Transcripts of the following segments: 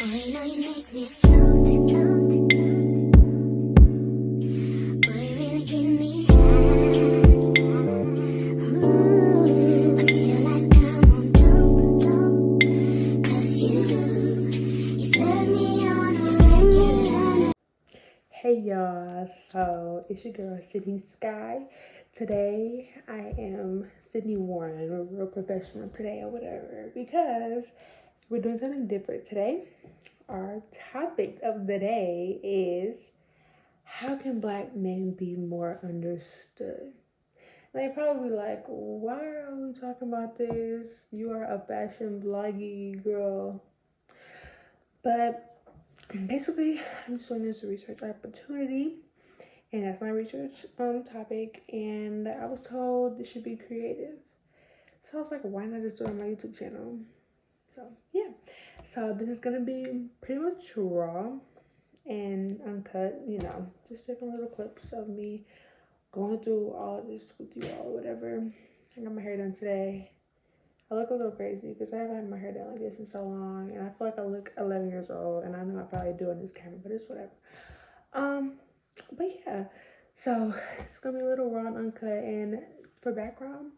you know you make me float, float. Boy, you really give me high. Ooh, I feel like I'm on dope, dope. 'Cause you set me on a regular. Hey y'all, so it's your girl Sydney Sky. Today I am Sydney Warren, or real professional today or whatever, because we're doing something different today. Our topic of the day is how can black men be more understood? And they probably be like, why are we talking about this? You are a fashion bloggy girl. But basically, I'm just doing this research opportunity, and that's my research topic. And I was told it should be creative, so I was like, why not just do it on my YouTube channel? So yeah, so this is gonna be pretty much raw and uncut. Just different little clips of me going through all of this with you all, whatever. I got my hair done today. I look a little crazy because I haven't had my hair done like this in so long, and I feel like I look 11 years old, and I know I probably do on this camera, but it's whatever. Um, but yeah, so it's gonna be a little raw and uncut. And for background,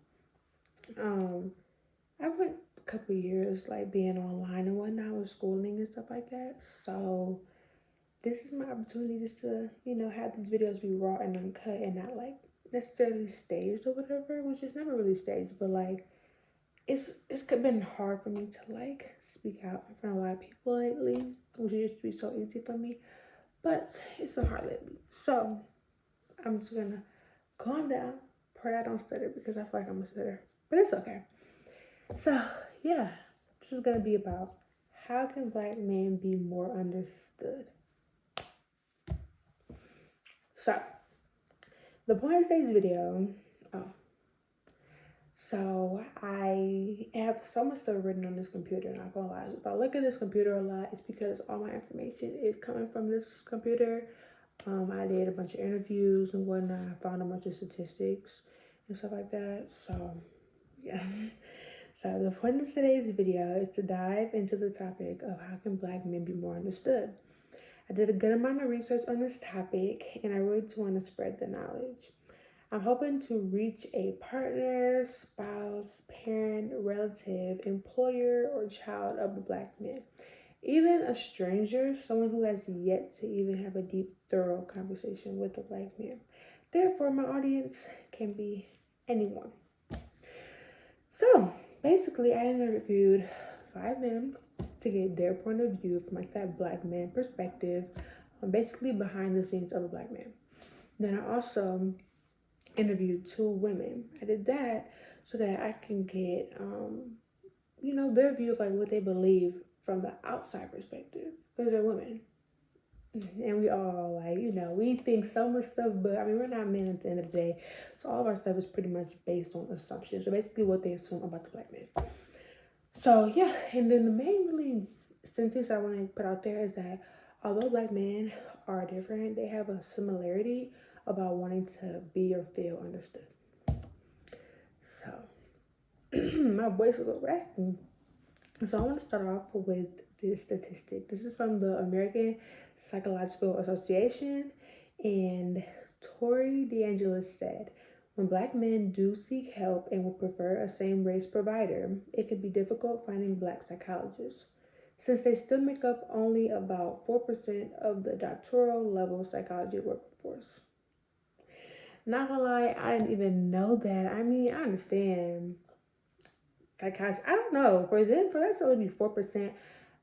I went a couple years like being online and whatnot with schooling and stuff like that. So this is my opportunity just to have these videos be raw and uncut and not like necessarily staged or whatever, which is never really staged, but like it's been hard for me to like speak out in front of a lot of people lately, which used to be so easy for me, but it's been hard lately. So I'm just gonna calm down, pray I don't stutter because I feel like I'm a stutter, but it's okay. So yeah, this is gonna be about how can black men be more understood. So the point of today's video, so I have so much stuff written on this computer, not gonna lie. If I look at this computer a lot, it's because all my information is coming from this computer. I did a bunch of interviews and whatnot. I found a bunch of statistics and stuff like that. So yeah. So the point of today's video is to dive into the topic of how can black men be more understood. I did a good amount of research on this topic, and I really just want to spread the knowledge. I'm hoping to reach a partner, spouse, parent, relative, employer, or child of a black man. Even a stranger, someone who has yet to even have a deep, thorough conversation with a black man. Therefore, my audience can be anyone. So, basically, I interviewed 5 men to get their point of view from like that black man perspective, basically behind the scenes of a black man. Then I also interviewed 2 women. I did that so that I can get, their view of like what they believe from the outside perspective, because they're women. And we all like, we think so much stuff, but I mean, we're not men at the end of the day. So all of our stuff is pretty much based on assumptions. So basically what they assume about the black man. So yeah, and then the main really sentence I want to put out there is that although black men are different, they have a similarity about wanting to be or feel understood. So my voice is a little raspy. So I want to start off with this statistic. This is from the American Psychological Association, and Tori DeAngelis said, when black men do seek help and would prefer a same-race provider, it can be difficult finding black psychologists, since they still make up only about 4% of the doctoral level psychology workforce. Not gonna lie, I didn't even know that. I mean, I understand psychiatry. I don't know. For that to only be 4%,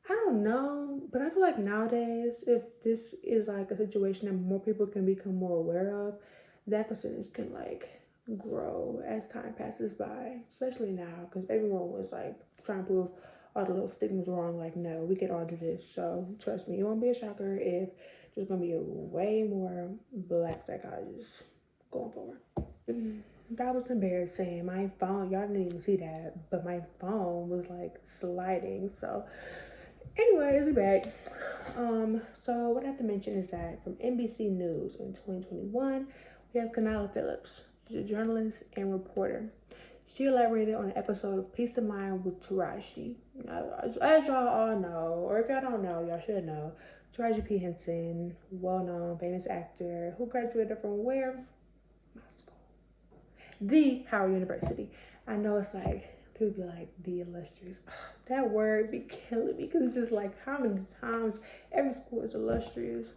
I don't know. But I feel like nowadays, if this is like a situation that more people can become more aware of, that percentage can like grow as time passes by, especially now, because everyone was like trying to prove all the little stigmas wrong. Like, no, we can all do this. So trust me, it won't be a shocker if there's gonna be a way more black psychologists going forward. That was embarrassing. My phone, y'all didn't even see that, but my phone was like sliding. So anyways, we're back. So what I have to mention is that from NBC News in 2021, we have Kanala Phillips. She's a journalist and reporter. She elaborated on an episode of Peace of Mind with Taraji. As y'all all know, or if y'all don't know, y'all should know, Taraji P. Henson, well-known, famous actor who graduated from where? My school. The Howard University. I know it's like, people be like, the illustrious. That word be killing me because it's just like, how many times every school is illustrious?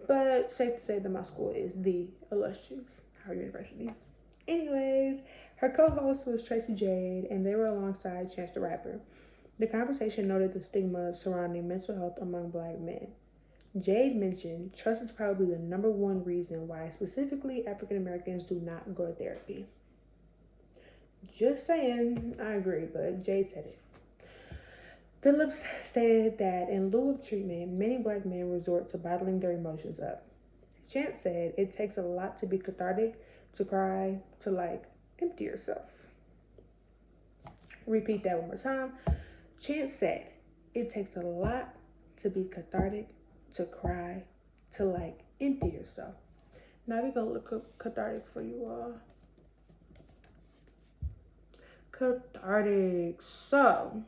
But safe to say that my school is the illustrious Howard University. Anyways, her co-host was Tracy Jade, and they were alongside Chance the Rapper. The conversation noted the stigma surrounding mental health among Black men. Jade mentioned trust is probably the number one reason why specifically African Americans do not go to therapy. Just saying, I agree, but Jade said it. Phillips stated that in lieu of treatment, many Black men resort to bottling their emotions up. Chance said it takes a lot to be cathartic, to cry, to like empty yourself. Repeat that one more time. Chance said it takes a lot to be cathartic, to cry, to like empty yourself. Now we're gonna look up cathartic for you all. Cathartic. So,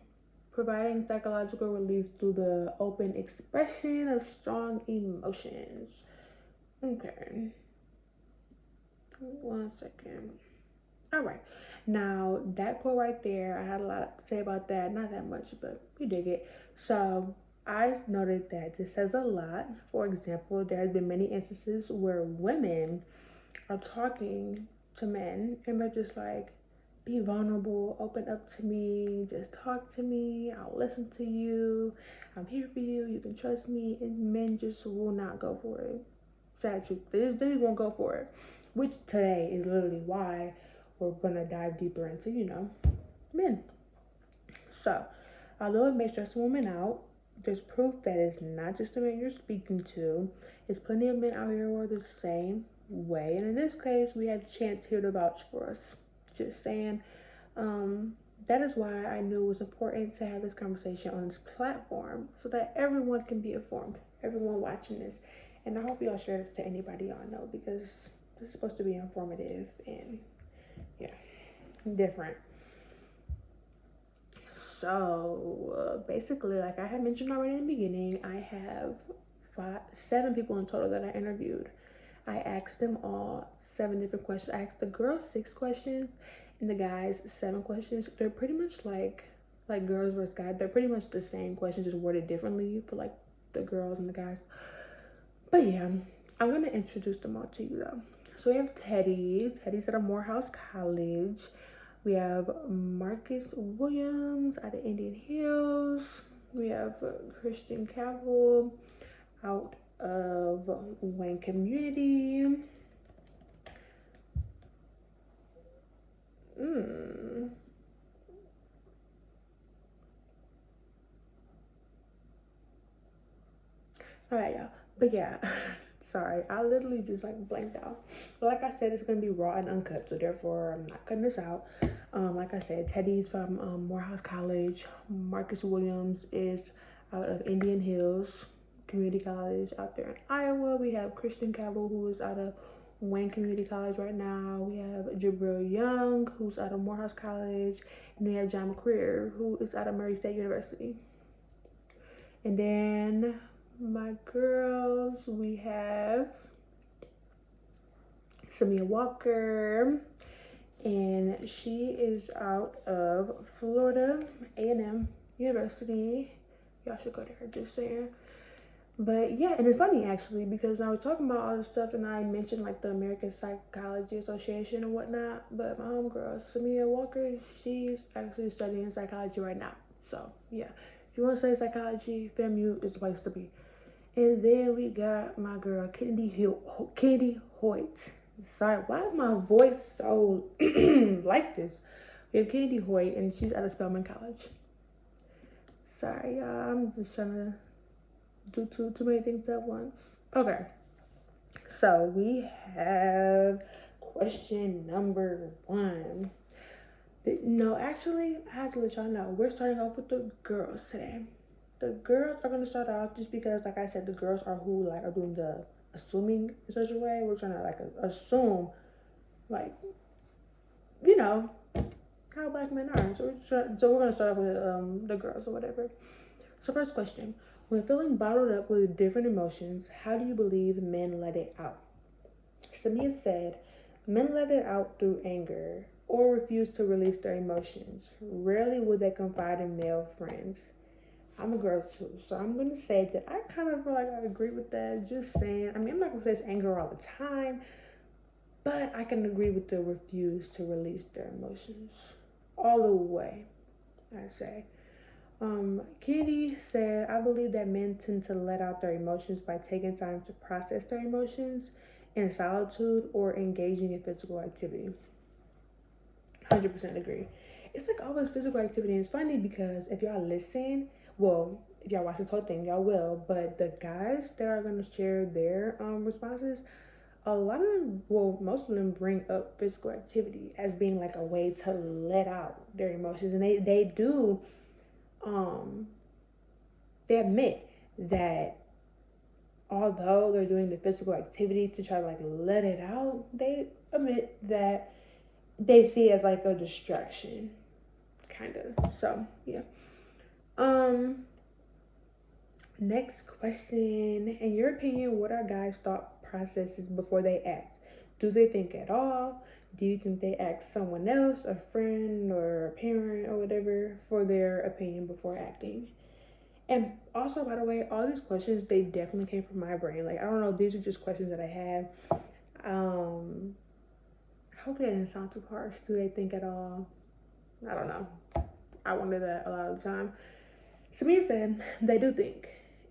providing psychological relief through the open expression of strong emotions. Okay. 1 second. All right. Now, that quote right there, I had a lot to say about that. Not that much, but you dig it. So, I noted that this says a lot. For example, there has been many instances where women are talking to men and they're just like, be vulnerable, open up to me, just talk to me, I'll listen to you, I'm here for you, you can trust me, and men just will not go for it. Sad truth, they won't go for it, which today is literally why we're gonna dive deeper into, men. So, although it may stress a woman out, there's proof that it's not just the men you're speaking to. There's plenty of men out here who are the same way, and in this case, we have Chance here to vouch for us. Just saying. That is why I knew it was important to have this conversation on this platform so that everyone can be informed, everyone watching this. And I hope y'all share this to anybody y'all know because this is supposed to be informative and different. So basically, like I had mentioned already in the beginning, I have 7 people in total that I interviewed. I asked them all 7 different questions. I asked the girls 6 questions and the guys 7 questions. They're pretty much like girls versus guys. They're pretty much the same questions, just worded differently for like the girls and the guys. But yeah, I'm gonna introduce them all to you though. So we have Teddy's at Morehouse College. We have Marcus Williams out of Indian Hills. We have Christian Cavill out of Wayne Community. All right, y'all. But yeah, sorry, I literally just like blanked out. But like I said, it's gonna be raw and uncut, so therefore I'm not cutting this out. Like I said, Teddy's from Morehouse College. Marcus Williams is out of Indian Hills Community College out there in Iowa. We have Christian Cavill, who is out of Wayne Community College right now. We have Jabril Young, who's out of Morehouse College. And we have John McCreer, who is out of Murray State University. And then my girls, we have Samia Walker, and she is out of Florida A&M University. Y'all should go there, just saying. But yeah, and it's funny actually because I was talking about all this stuff and I mentioned like the American Psychology Association and whatnot. But my homegirl, Samia Walker, she's actually studying psychology right now. So yeah, if you want to study psychology, FAMU is the place to be. And then we got my girl, Katie Hoyt. Sorry, why is my voice so like this? We have Katie Hoyt, and she's out of Spelman College. Sorry, y'all. I'm just trying to do too many things at once. Okay. So we have question number 1. No, actually, I have to let y'all know. We're starting off with the girls today. The girls are going to start off just because, like I said, the girls are who like are doing the assuming in such a way. We're trying to like assume, like, how black men are. So we're gonna start off with the girls or whatever. So first question: when feeling bottled up with different emotions, how do you believe men let it out? Samia said, men let it out through anger or refuse to release their emotions. Rarely would they confide in male friends. I'm a girl too, so I'm gonna say that I kind of feel like I agree with that. Just saying. I mean, I'm not gonna say it's anger all the time, but I can agree with the refuse to release their emotions all the way, I'd say. Candy said, I believe that men tend to let out their emotions by taking time to process their emotions in solitude or engaging in physical activity. 100% agree. It's like always physical activity. And it's funny because if y'all listen, well, if y'all watch this whole thing, y'all will. But the guys that are going to share their responses, a lot of them, well, most of them bring up physical activity as being like a way to let out their emotions. And they do, they admit that although they're doing the physical activity to try to like let it out, they admit that they see it as like a distraction, kind of. So yeah. Next question: in your opinion, what are guys' thought processes before they act? Do they think at all? Do you think they ask someone else, a friend or a parent or whatever, for their opinion before acting? And also, by the way, all these questions, they definitely came from my brain. Like, I don't know, these are just questions that I have. Hopefully I didn't sound too harsh. Do they think at all? I don't know. I wonder that a lot of the time. Samia said they do think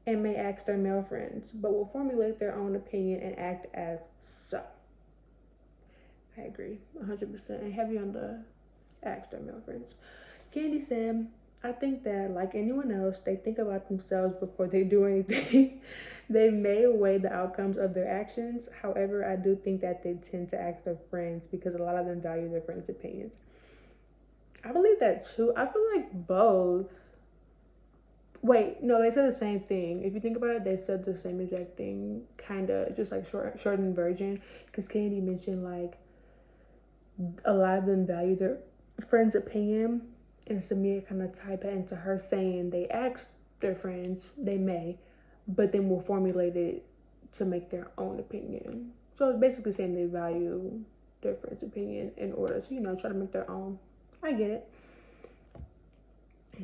and may ask their male friends, but will formulate their own opinion and act as so. I agree 100% and heavy on the ask their male friends. Candy said, I think that, like anyone else, they think about themselves before they do anything. They may weigh the outcomes of their actions. However, I do think that they tend to ask their friends because a lot of them value their friends' opinions. I believe that too. I feel like both. Wait, no, they said the same thing. If you think about it, they said the same exact thing, kind of just like shortened version. Because Candy mentioned like a lot of them value their friend's opinion, and Samia kind of tied that into her saying they ask their friends, they may, but then will formulate it to make their own opinion. So it's basically saying they value their friend's opinion in order to, try to make their own. I get it.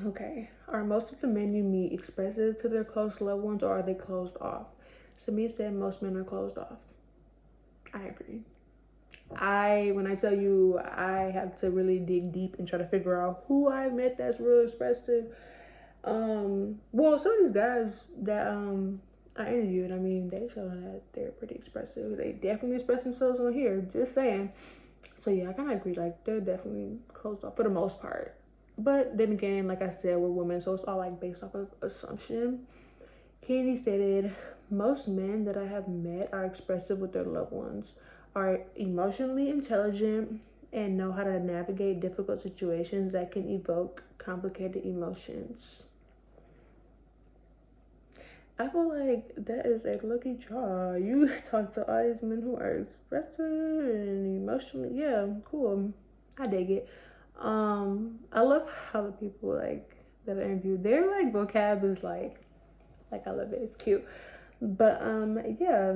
Okay. Are most of the men you meet expressive to their close loved ones, or are they closed off? Samia said most men are closed off. I agree. When I tell you, I have to really dig deep and try to figure out who I met that's real expressive. Well, some of these guys that I interviewed, I mean, they show that they're pretty expressive. They definitely express themselves on here, just saying. So yeah, I kind of agree, like they're definitely closed off for the most part. But then again, like I said, we're women, so it's all like based off of assumption. Candy stated, most men that I have met are expressive with their loved ones, are emotionally intelligent, and know how to navigate difficult situations that can evoke complicated emotions. I feel like that is a lucky draw. You talk to all these men who are expressive and emotionally, yeah, cool. I dig it. I love how the people like that I interviewed, their like vocab is like I love it. It's cute. But yeah.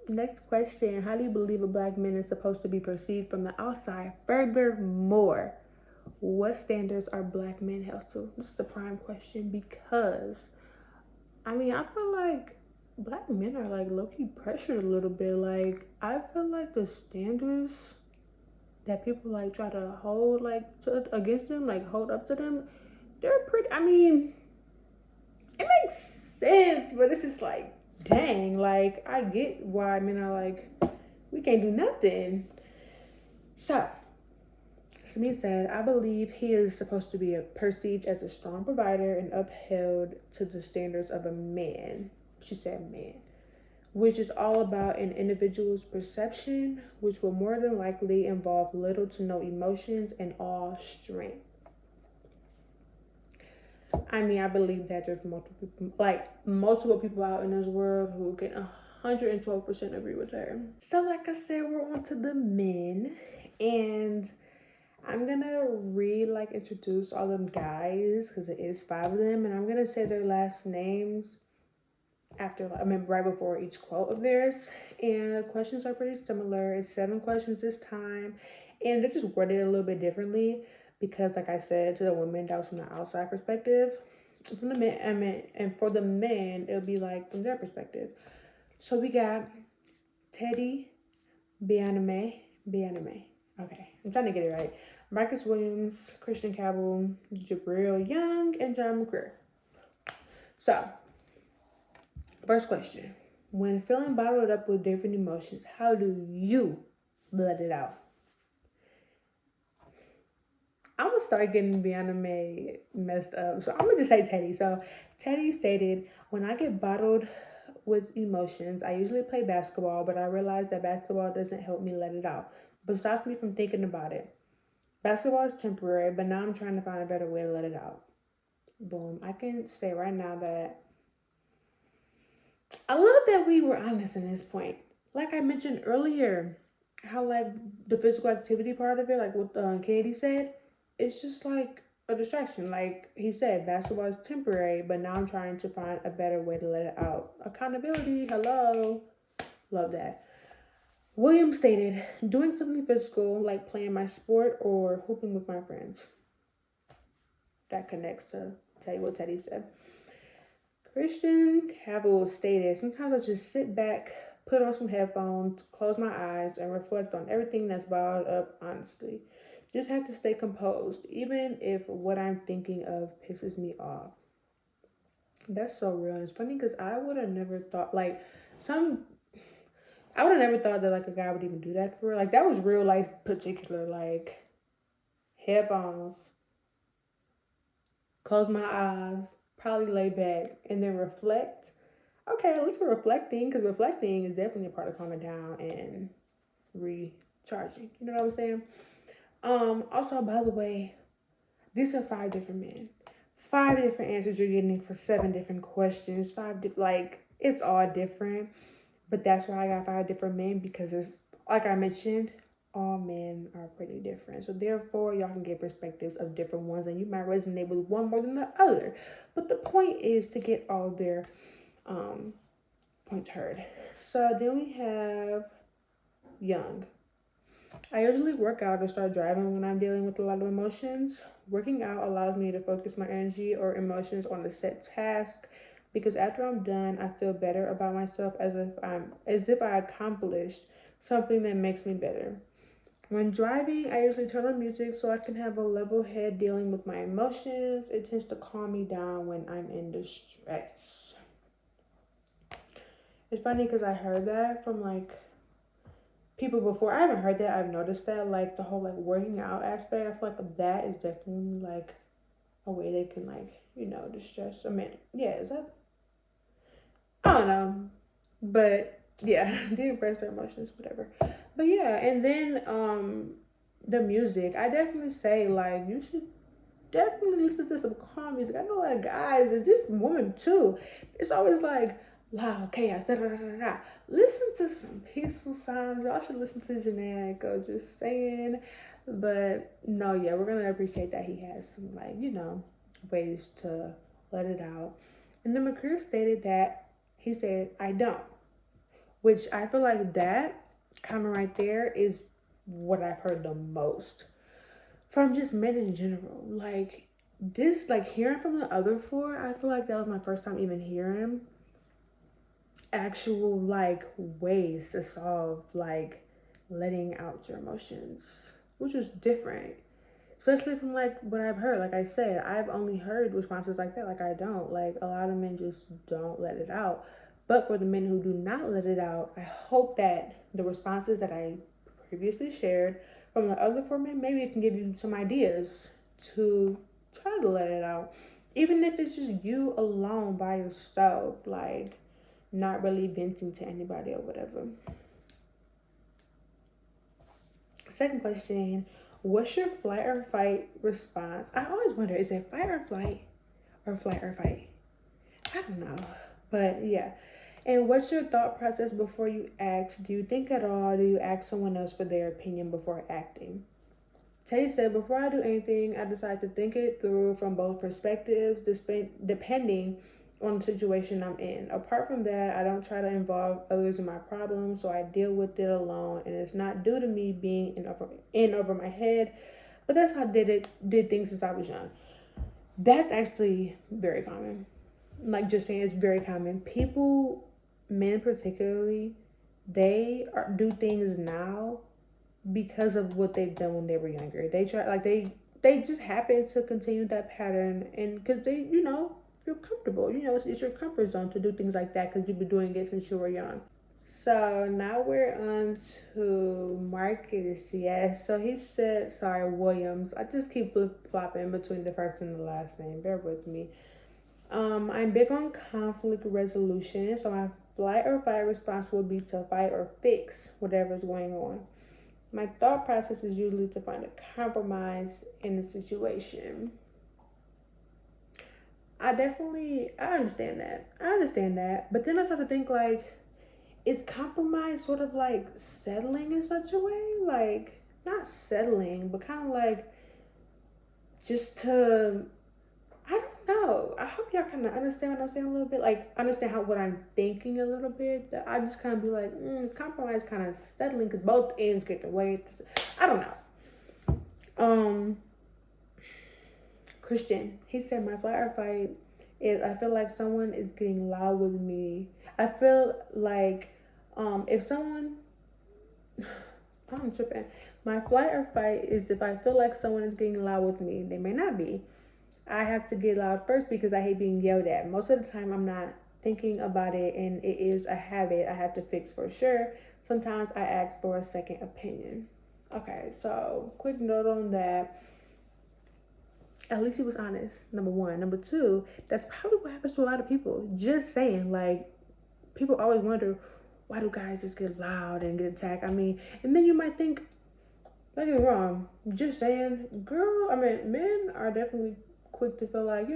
Next question: how do you believe a black man is supposed to be perceived from the outside? Furthermore, what standards are black men held to? This is a prime question because I mean, I feel like black men are like low-key pressured a little bit. Like, I feel like the standards that people like try to hold like against them, like hold up to them, they're pretty, I mean, it makes sense, but it's just like, dang, like I get why men are like, we can't do nothing. So Samir said, I believe he is supposed to be perceived as a strong provider and upheld to the standards of a man. She said man, which is all about an individual's perception, which will more than likely involve little to no emotions and all strength. I mean, I believe that there's multiple people out in this world who can 112% agree with her. So like I said, we're on to the men, and I'm gonna introduce all them guys because it is 5 of them, and I'm gonna say their last names after, right before each quote of theirs. And the questions are pretty similar. It's 7 questions this time, and they're just worded a little bit differently because, like I said, to the women, that was from the outside perspective. From the men, and for the men, it'll be like from their perspective. So we got Teddy Bianame. Okay, I'm trying to get it right. Marcus Williams, Christian Cabell, Jabril Young, and John McCreer. So, first question. When feeling bottled up with different emotions, how do you let it out? I'm gonna start getting Bianame messed up. So I'm gonna just say Teddy. So Teddy stated, when I get bottled with emotions, I usually play basketball, but I realize that basketball doesn't help me let it out, but stops me from thinking about it. Basketball is temporary, but now I'm trying to find a better way to let it out. Boom. I can say right now that I love that we were honest in this point. Like I mentioned earlier, how like the physical activity part of it, like what Katie said, it's just like a distraction. Like he said, basketball is temporary, but now I'm trying to find a better way to let it out. Accountability, hello. Love that. William stated, doing something physical like playing my sport or hooping with my friends. That connects to what Teddy said. Christian Cabell stated, sometimes I just sit back, put on some headphones, close my eyes, and reflect on everything that's bottled up, honestly. Just have to stay composed, even if what I'm thinking of pisses me off. That's so real. And it's funny because I would have never thought, I would have never thought that like a guy would even do that for real. Like that was real particular, like headphones, close my eyes, probably lay back, and then reflect. Okay, at least we're reflecting, because reflecting is definitely a part of calming down and recharging. You know what I'm saying? Also, by the way, these are 5 different men. 5 different answers you're getting for 7 different questions. It's all different. But that's why I got 5 different men, because it's, like I mentioned, all men are pretty different. So therefore, y'all can get perspectives of different ones, and you might resonate with one more than the other. But the point is to get all their points heard. So then we have Young. I usually work out or start driving when I'm dealing with a lot of emotions. Working out allows me to focus my energy or emotions on a set task, because after I'm done, I feel better about myself, as if I accomplished something that makes me better. When driving, I usually turn on music so I can have a level head dealing with my emotions. It tends to calm me down when I'm in distress. It's funny because I heard that from people before. I haven't heard that. I've noticed that the whole working out aspect. I feel like that is definitely a way they can distress. I mean, yeah, is that? I don't know, but yeah, they express their emotions, whatever. But yeah, and then the music. I definitely say you should definitely listen to some calm music. I know a lot of guys, and just women too. It's always loud chaos. Da, da, da, da, da. Listen to some peaceful sounds. Y'all should listen to Janae Echo, just saying. But no, yeah, we're gonna appreciate that he has some ways to let it out. And then McCreer stated that he said, I don't. Which I feel like that comment right there is what I've heard the most from just men in general. Hearing from the other 4, I feel like that was my first time even hearing actual ways to solve letting out your emotions, which is different, especially from what I've heard. Like I said, I've only heard responses like that. I don't a lot of men just don't let it out. But for the men who do not let it out, I hope that the responses that I previously shared from the other 4 men, maybe it can give you some ideas to try to let it out, even if it's just you alone by yourself, not really venting to anybody or whatever. Second question, what's your flight or fight response? I always wonder, is it fight or flight or flight or fight? I don't know, but yeah. And what's your thought process before you act? Do you think at all? Do you ask someone else for their opinion before acting? Tay said, before I do anything, I decide to think it through from both perspectives, depending on the situation I'm in. Apart from that, I don't try to involve others in my problems, so I deal with it alone, and it's not due to me being in over my head, but that's how I did things since I was young. That's actually very common. Like just saying, it's very common. People, men particularly, do things now because of what they've done when they were younger. They try like they just happen to continue that pattern, and because they feel comfortable. It's your comfort zone to do things like that because you've been doing it since you were young. So now we're on to Marcus. Yes. So he said, sorry, Williams. I just keep flip flopping between the first and the last name. Bear with me. I'm big on conflict resolution. So my flight or fight response would be to fight or fix whatever's going on. My thought process is usually to find a compromise in the situation. I understand that. But then I start to think like, is compromise sort of like settling in such a way? Like, not settling, but kind of like just to, I don't know. I hope y'all kind of understand what I'm saying a little bit. Like, understand what I'm thinking a little bit. That I just kind of be like, it's compromise kind of settling because both ends get the way. I don't know. Christian, he said, my flight or fight is I feel like someone is getting loud with me. I feel like if someone, I'm tripping. My flight or fight is if I feel like someone is getting loud with me. They may not be. I have to get loud first because I hate being yelled at. Most of the time, I'm not thinking about it, and it is a habit I have to fix for sure. Sometimes I ask for a second opinion. Okay, so quick note on that. At least he was honest, number one. Number two, that's probably what happens to a lot of people. Just saying, like, people always wonder, why do guys just get loud and get attacked? I mean, and then you might think, don't get me wrong, just saying, men are definitely quick to feel like,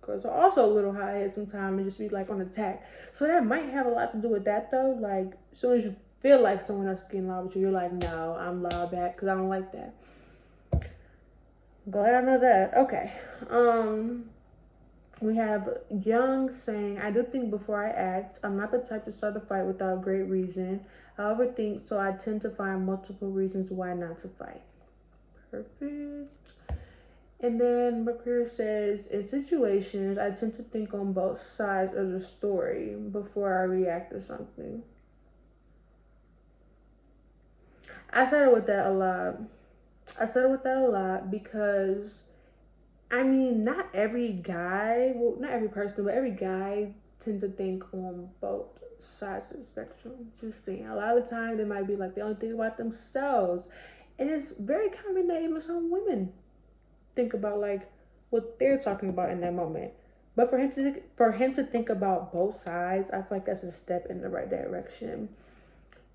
girls are also a little high-headed sometimes and just be like on attack. So that might have a lot to do with that though. Like, as soon as you feel like someone else is getting loud with you, you're like, no, I'm loud back because I don't like that. Glad I know that. Okay. We have Young saying, I do think before I act. I'm not the type to start a fight without great reason. I overthink, so I tend to find multiple reasons why not to fight. Perfect. And then Mercury says, in situations, I tend to think on both sides of the story before I react to something. I settle with that a lot because not every guy, well, not every person, but every guy tends to think on both sides of the spectrum. Just saying. A lot of the time, they might be like, they only think about themselves. And it's very common that even some women think about like what they're talking about in that moment. But for him to think about both sides, I feel like that's a step in the right direction.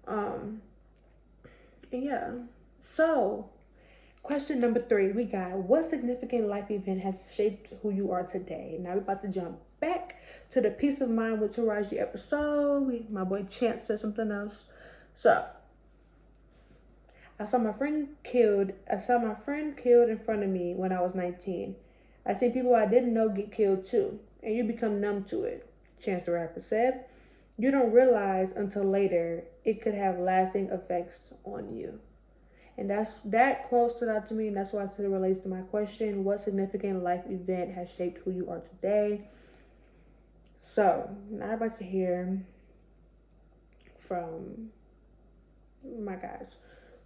And yeah. So, question number 3, we got, what significant life event has shaped who you are today? Now we're about to jump back to the Peace of Mind with Taraji episode. My boy Chance said something else. So, I saw my friend killed in front of me when I was 19. I seen people I didn't know get killed too, and you become numb to it, Chance the Rapper said. You don't realize until later it could have lasting effects on you. And that quote stood out to me, and that's why I said it relates to my question. What significant life event has shaped who you are today? So, now I'm about to hear from my guys.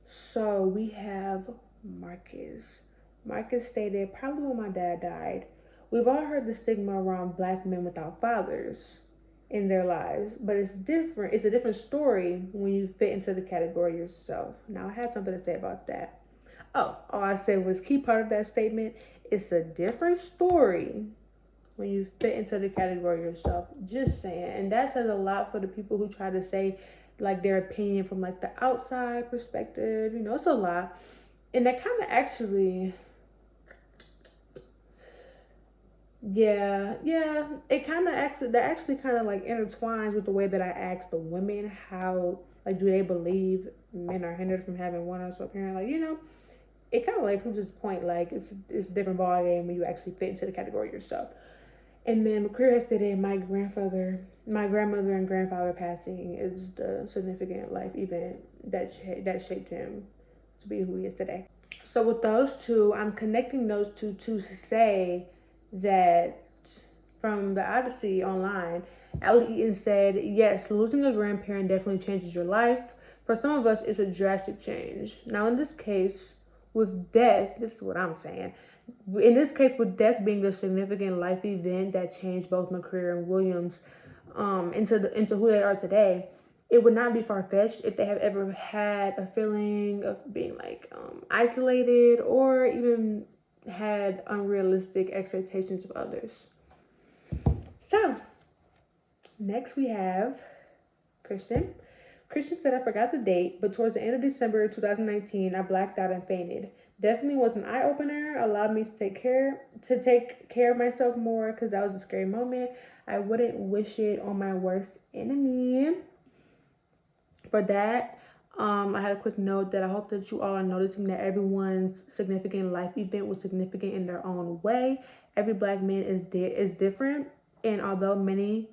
So, we have Marcus. Marcus stated, probably when my dad died. We've all heard the stigma around black men without fathers in their lives, but it's different. It's a different story when you fit into the category yourself. Now, I had something to say about that. All I said was key part of that statement. It's a different story when you fit into the category yourself. Just saying. And that says a lot for the people who try to say like their opinion from like the outside perspective. It's a lot. And that kind of actually, it kind of actually kind of like intertwines with the way that I asked the women how, like, do they believe men are hindered from having one or so parent? Like, it kind of like proves this point, like it's a different ball game when you actually fit into the category yourself. And then McCreary has stated, my grandmother and grandfather passing is the significant life event that shaped him to be who he is today. So with those two, I'm connecting those two to say that from the Odyssey online, Allie Eaton said, yes, losing a grandparent definitely changes your life. For some of us, it's a drastic change. Now, in this case, with death, this is what I'm saying. In this case, with death being the significant life event that changed both McCreary and Williams into who they are today, it would not be far-fetched if they have ever had a feeling of being like isolated or even had unrealistic expectations of others. So, next we have Christian. Christian said, I forgot the date, but towards the end of December 2019, I blacked out and fainted. Definitely was an eye-opener, allowed me to take care of myself more, because that was a scary moment. I wouldn't wish it on my worst enemy. For that, I had a quick note that I hope that you all are noticing that everyone's significant life event was significant in their own way. Every Black man is different, and although many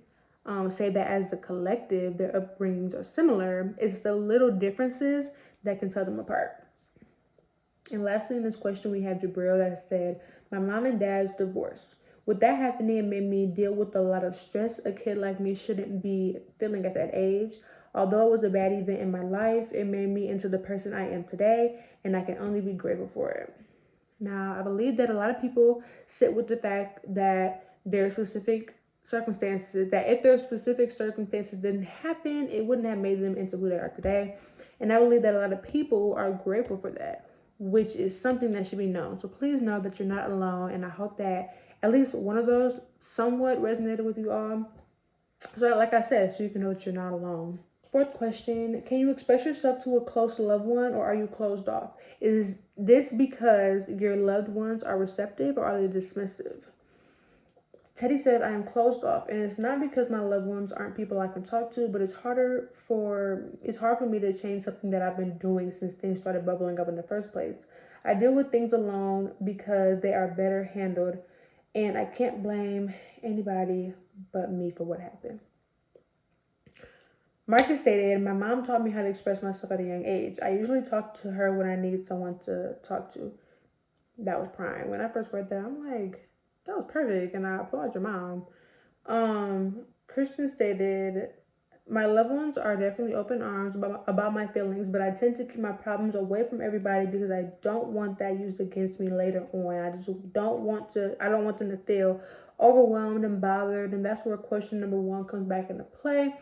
say that as a collective, their upbringings are similar, it's the little differences that can tell them apart. And lastly, in this question, we have Jabril that said, my mom and dad's divorced. With that happening, it made me deal with a lot of stress a kid like me shouldn't be feeling at that age. Although it was a bad event in my life, it made me into the person I am today, and I can only be grateful for it. Now, I believe that a lot of people sit with the fact that there are specific circumstances, that if their specific circumstances didn't happen, it wouldn't have made them into who they are today. And I believe that a lot of people are grateful for that, which is something that should be known. So please know that you're not alone, and I hope that at least one of those somewhat resonated with you all. So like I said, so you can know that you're not alone. Fourth question, can you express yourself to a close loved one, or are you closed off? Is this because your loved ones are receptive, or are they dismissive? Teddy said, I am closed off, and it's not because my loved ones aren't people I can talk to, but it's hard for me to change something that I've been doing since things started bubbling up in the first place. I deal with things alone because they are better handled, and I can't blame anybody but me for what happened. Marcus stated, my mom taught me how to express myself at a young age. I usually talk to her when I need someone to talk to. That was prime. When I first read that, I'm like, that was perfect, and I applaud your mom. Christian stated, my loved ones are definitely open arms about my feelings, but I tend to keep my problems away from everybody because I don't want that used against me later on. I don't want them to feel overwhelmed and bothered, and that's where question number 1 comes back into play.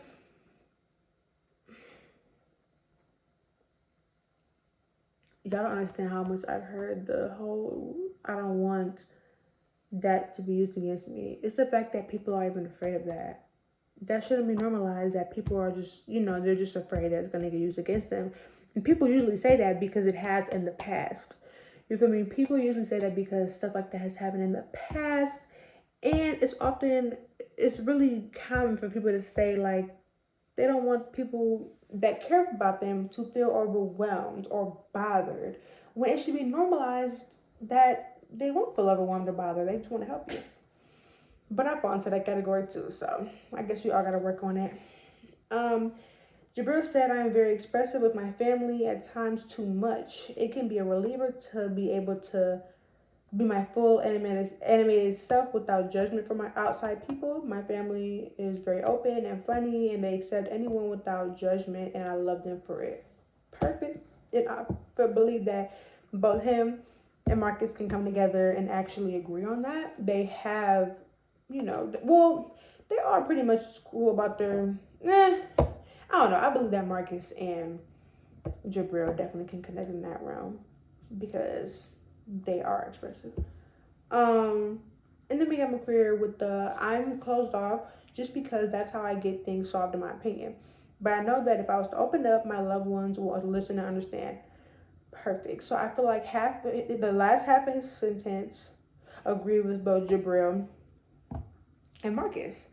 Y'all don't understand how much I've heard the whole, I don't want that to be used against me. It's the fact that people are even afraid of that. That shouldn't be normalized, that people are just, they're just afraid that it's going to get used against them. And people usually say that because it has in the past. You feel me? People usually say that because stuff like that has happened in the past. And it's really common for people to say, like, they don't want people that care about them to feel overwhelmed or bothered, when it should be normalized that they won't feel overwhelmed or bothered. They just want to help you. But I fall into that category too, so I guess we all got to work on it. Jabril said, I am very expressive with my family, at times too much. It can be a reliever to be able to be my full animated self without judgment from my outside people. My family is very open and funny, and they accept anyone without judgment, and I love them for it. Perfect. And I believe that both him and Marcus can come together and actually agree on that. They have, they are pretty much cool about their, I don't know. I believe that Marcus and Jabril definitely can connect in that realm because they are expressive. And then we got McCreary with the, I'm closed off just because that's how I get things solved, in my opinion. But I know that if I was to open up, my loved ones will listen and understand. Perfect. So I feel like the last half of his sentence agree with both Jabril and Marcus.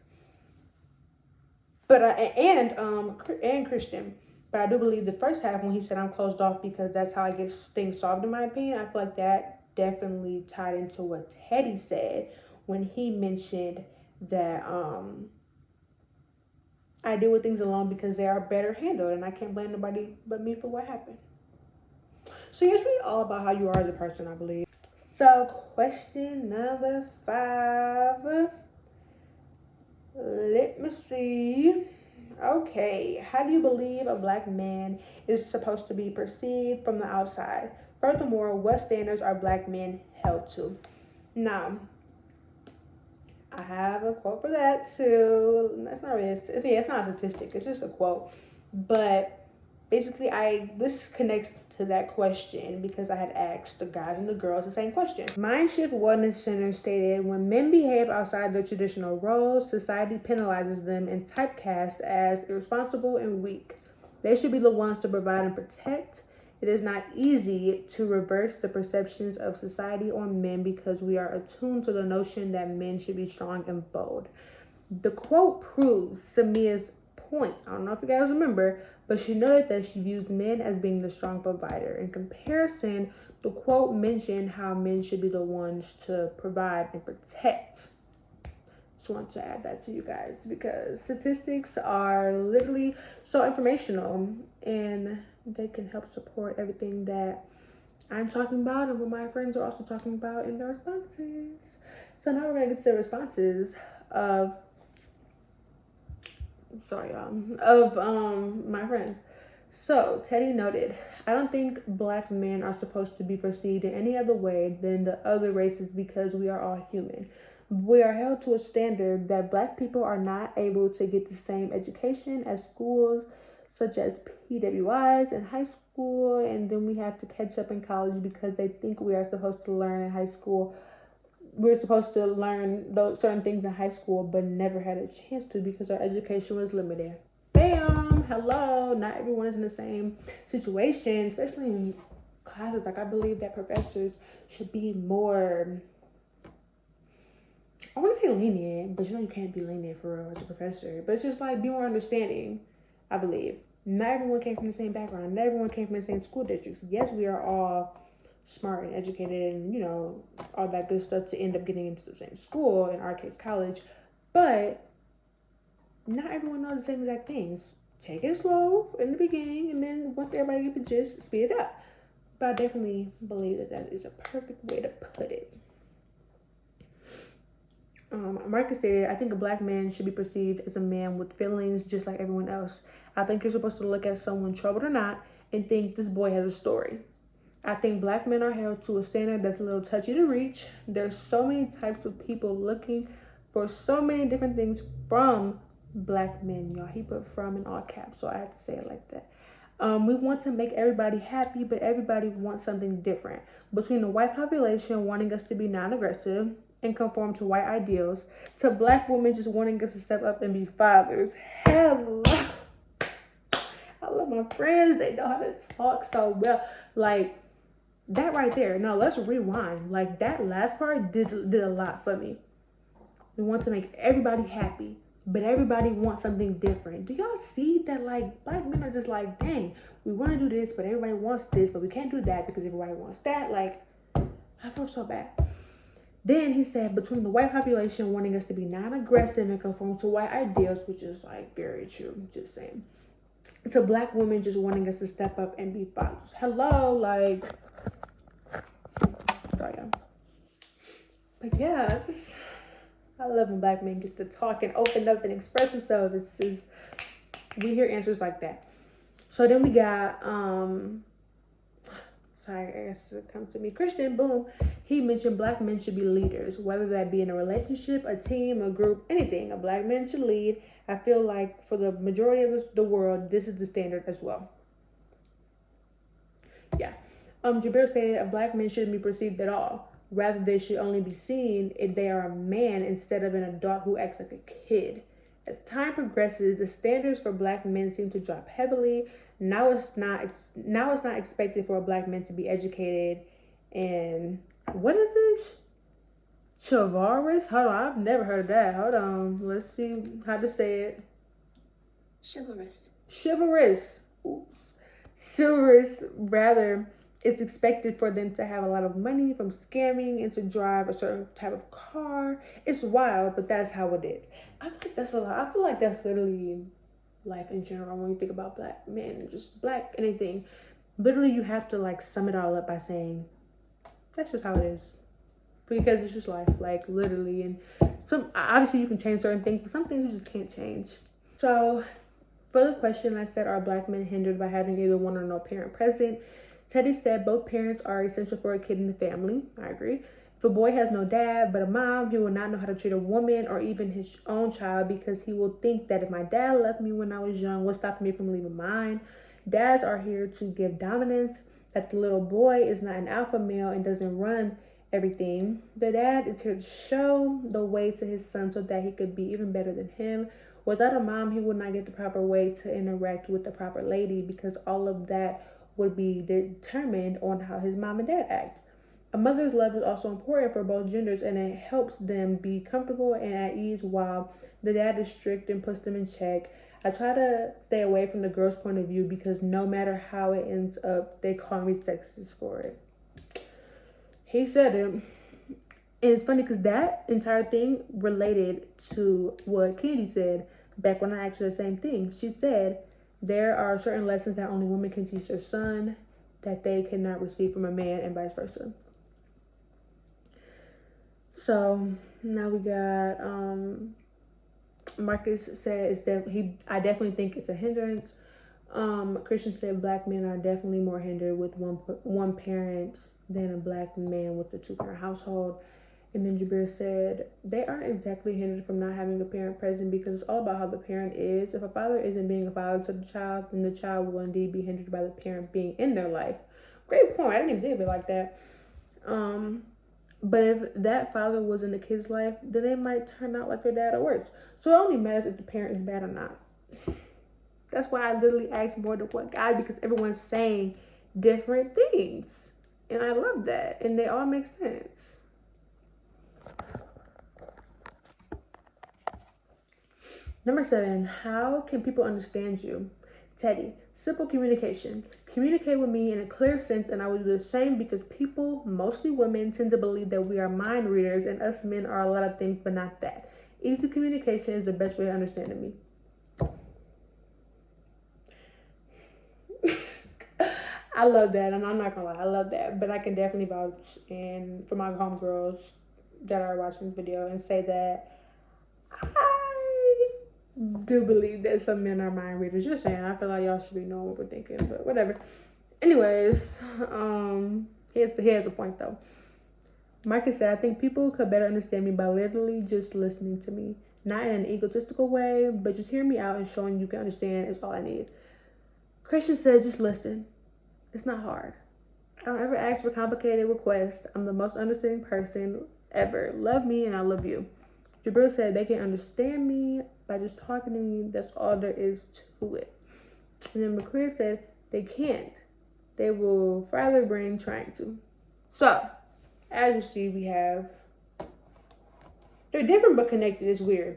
But and Christian. But I do believe the first half when he said I'm closed off because that's how I get things solved, in my opinion, I feel like that definitely tied into what Teddy said when he mentioned that I deal with things alone because they are better handled, and I can't blame nobody but me for what happened. So it's really all about how you are as a person, I believe. So question number 5. Let me see. Okay, how do you believe a black man is supposed to be perceived from the outside? Furthermore, what standards are black men held to? Now, I have a quote for that too. That's not really, it's not a statistic, it's just a quote. But basically, this connects to that question because I had asked the guys and the girls the same question. Mindshift Wellness Center stated, when men behave outside their traditional roles, society penalizes them and typecasts as irresponsible and weak. They should be the ones to provide and protect. It is not easy to reverse the perceptions of society on men because we are attuned to the notion that men should be strong and bold. The quote proves Samia's point. I don't know if you guys remember, but she noted that she views men as being the strong provider. In comparison, the quote mentioned how men should be the ones to provide and protect. Just want to add that to you guys because statistics are literally so informational and they can help support everything that I'm talking about and what my friends are also talking about in their responses. So now we're going to get to the responses of my friends. So Teddy noted, I don't think black men are supposed to be perceived in any other way than the other races because we are all human. We are held to a standard that black people are not able to get the same education as schools such as PWIs in high school, and then we have to catch up in college because they think we are supposed to learn in high school. We're supposed to learn those certain things in high school, but never had a chance to because our education was limited. Bam! Hello! Not everyone is in the same situation, especially in classes. Like, I believe that professors should be more, I want to say lenient, but you can't be lenient for real as a professor. But it's just like, be more understanding, I believe. Not everyone came from the same background. Not everyone came from the same school districts. Yes, we are all smart and educated and, all that good stuff to end up getting into the same school, in our case, college. But not everyone knows the same exact things. Take it slow in the beginning, and then once everybody get the gist, speed it up. But I definitely believe that is a perfect way to put it. Marcus stated, I think a black man should be perceived as a man with feelings just like everyone else. I think you're supposed to look at someone, troubled or not, and think this boy has a story. I think black men are held to a standard that's a little touchy to reach. There's so many types of people looking for so many different things from black men, y'all. He put from in all caps, so I had to say it like that. We want to make everybody happy, but everybody wants something different. Between the white population wanting us to be non-aggressive and conform to white ideals, to black women just wanting us to step up and be fathers. Hello. I love my friends. They know how to talk so well. Like, that right there. Now, let's rewind. Like, that last part did a lot for me. We want to make everybody happy, but everybody wants something different. Do y'all see that, like, black men are just like, dang, we want to do this, but everybody wants this, but we can't do that because everybody wants that. Like, I feel so bad. Then he said, between the white population wanting us to be non-aggressive and conform to white ideals, which is, like, very true, just saying, to black women just wanting us to step up and be fathers. Hello, like, sorry, y'all. But yeah, I love when black men get to talk and open up and express themselves. It's just, we hear answers like that. So then we got, sorry, I guess it comes to me. Christian, boom. He mentioned black men should be leaders, whether that be in a relationship, a team, a group, anything. A black man should lead. I feel like for the majority of the world, this is the standard as well. Yeah. Jabir stated a black man shouldn't be perceived at all. Rather, they should only be seen if they are a man instead of an adult who acts like a kid. As time progresses, the standards for black men seem to drop heavily. Now it's not expected for a black man to be educated and what is this? Chivalrous? Hold on, I've never heard of that. Hold on, let's see how to say it. Chivalrous. Chivalrous. chivalrous, rather, it's expected for them to have a lot of money from scamming and to drive a certain type of car. It's wild, but that's how it is. I feel like that's a lot. I feel like that's literally life in general when you think about black men and just black anything. Literally, you have to like sum it all up by saying that's just how it is, because it's just life, like literally. And some obviously you can change certain things, but some things you just can't change. So for the question, I said, are black men hindered by having either one or no parent present? Teddy said both parents are essential for a kid in the family. I agree. If a boy has no dad but a mom, he will not know how to treat a woman or even his own child, because he will think that if my dad left me when I was young, what's stopping me from leaving mine? Dads are here to give dominance, that the little boy is not an alpha male and doesn't run everything. The dad is here to show the way to his son so that he could be even better than him. Without a mom, he would not get the proper way to interact with the proper lady, because all of that would be determined on how his mom and dad act. A mother's love is also important for both genders, and it helps them be comfortable and at ease while the dad is strict and puts them in check. I try to stay away from the girl's point of view because no matter how it ends up, they call me sexist for it. He said it. And it's funny because that entire thing related to what Candy said back when I asked her the same thing. She said there are certain lessons that only women can teach their son that they cannot receive from a man, and vice versa. So now we got Marcus said I definitely think it's a hindrance. Christian said black men are definitely more hindered with one parent than a black man with a 2-parent household. And then Jabir said they aren't exactly hindered from not having a parent present, because it's all about how the parent is. If a father isn't being a father to the child, then the child will indeed be hindered by the parent being in their life. Great point. I didn't even think of it like that. But if that father was in the kid's life, then they might turn out like their dad or worse. So it only matters if the parent is bad or not. That's why I literally asked more than one guy, because everyone's saying different things. And I love that. And they all make sense. Number 7, how can people understand you? Teddy, simple communication. Communicate with me in a clear sense and I will do the same, because people, mostly women, tend to believe that we are mind readers and us men are a lot of things but not that. Easy communication is the best way of understanding me. I love that, and I'm not gonna lie, I love that. But I can definitely vouch and for my homegirls that are watching the video and say that I do believe that some men are mind readers. Just saying, I feel like y'all should be knowing what we're thinking, but whatever. Anyways, here's a point though. Marcus said, I think people could better understand me by literally just listening to me. Not in an egotistical way, but just hearing me out and showing you can understand is all I need. Christian said, just listen. It's not hard. I don't ever ask for complicated requests. I'm the most understanding person ever. Love me and I love you. Jabril said they can understand me by just talking to me. That's all there is to it. And then McCreer said they can't. They will fry their brain trying to. So, as you see, we have... They're different but connected. It's weird.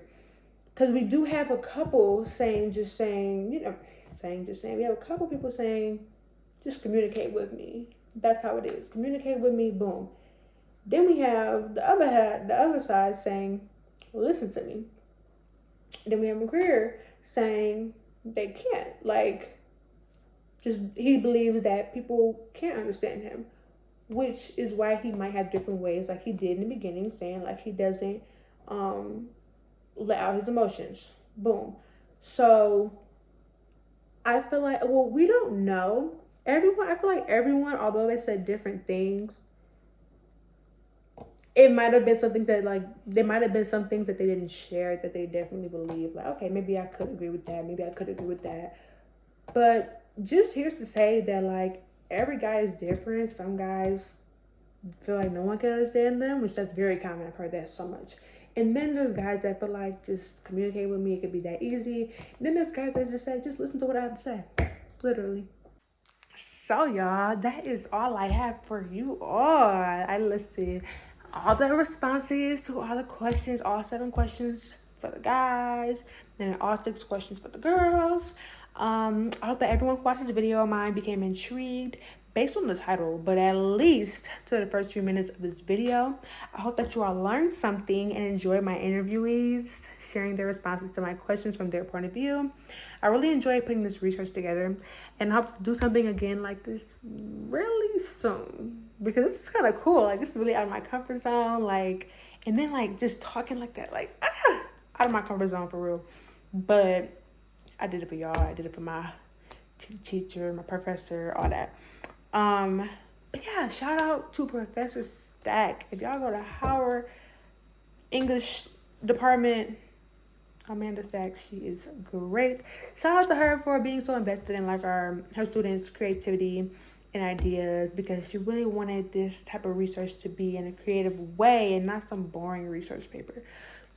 Because we do have a couple saying. We have a couple people saying, just communicate with me. That's how it is. Communicate with me, boom. Then we have the other side saying, listen to me. Then we have McCreer saying they can't. He believes that people can't understand him, which is why he might have different ways, like he did in the beginning, saying like he doesn't let out his emotions. Boom. So I feel like, we don't know. I feel like everyone, although they said different things, it might have been something that there might have been some things that they didn't share that they definitely believe. Like, okay, maybe I could agree with that. Maybe I could agree with that. But just here's to say that every guy is different. Some guys feel like no one can understand them, which that's very common. I've heard that so much. And then there's guys that feel like just communicate with me. It could be that easy. And then there's guys that just say, just listen to what I have to say. Literally. So y'all, that is all I have for you all. I listed all the responses to all the questions, all 7 questions for the guys, and all 6 questions for the girls. I hope that everyone who watched this video of mine became intrigued based on the title, but at least to the first few minutes of this video. I hope that you all learned something and enjoyed my interviewees sharing their responses to my questions from their point of view. I really enjoyed putting this research together, and I hope to do something again like this really soon, because this is kind of cool. Like, this is really out of my comfort zone, like, and then like just talking like that, like out of my comfort zone for real. But I did it for y'all. I did it for my teacher, my professor, all that. But yeah, shout out to Professor Stack. If y'all go to Howard English department, Amanda Stack, she is great. Shout out to her for being so invested in like her students' creativity and ideas, because she really wanted this type of research to be in a creative way and not some boring research paper.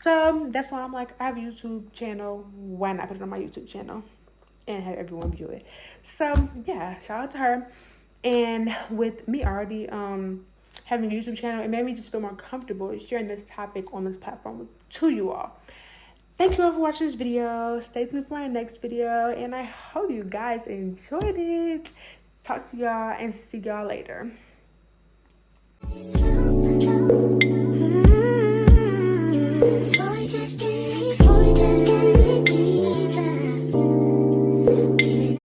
So that's why I'm like, I have a YouTube channel. Why not put it on my YouTube channel and have everyone view it? So yeah, shout out to her. And with me already having a YouTube channel, it made me just feel more comfortable sharing this topic on this platform to you all. Thank you all for watching this video. Stay tuned for my next video, and I hope you guys enjoyed it. Talk to y'all and see y'all later. It's